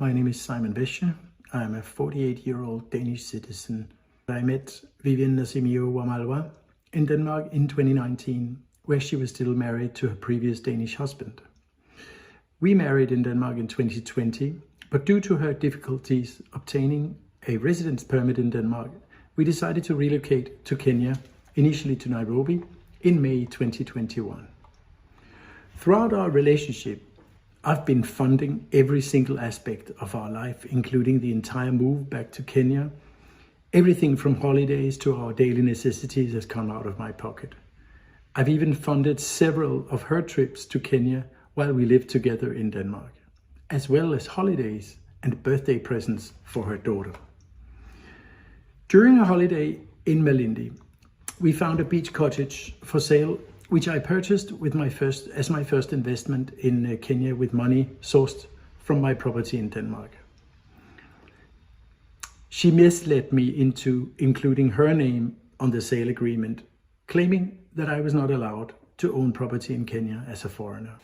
My name is Simon Wesche. I'm a 48-year-old Danish citizen. I met Vivian Nasimiyu Wamalwa in Denmark in 2019, where she was still married to her previous Danish husband. We married in Denmark in 2020, but due to her difficulties obtaining a residence permit in Denmark, we decided to relocate to Kenya, initially to Nairobi, in May 2021. Throughout our relationship, I've been funding every single aspect of our life, including the entire move back to Kenya. Everything from holidays to our daily necessities has come out of my pocket. I've even funded several of her trips to Kenya while we lived together in Denmark, as well as holidays and birthday presents for her daughter. During a holiday in Malindi, we found a beach cottage for sale, which I purchased with my first investment in Kenya with money sourced from my property in Denmark. She misled me into including her name on the sale agreement, claiming that I was not allowed to own property in Kenya as a foreigner.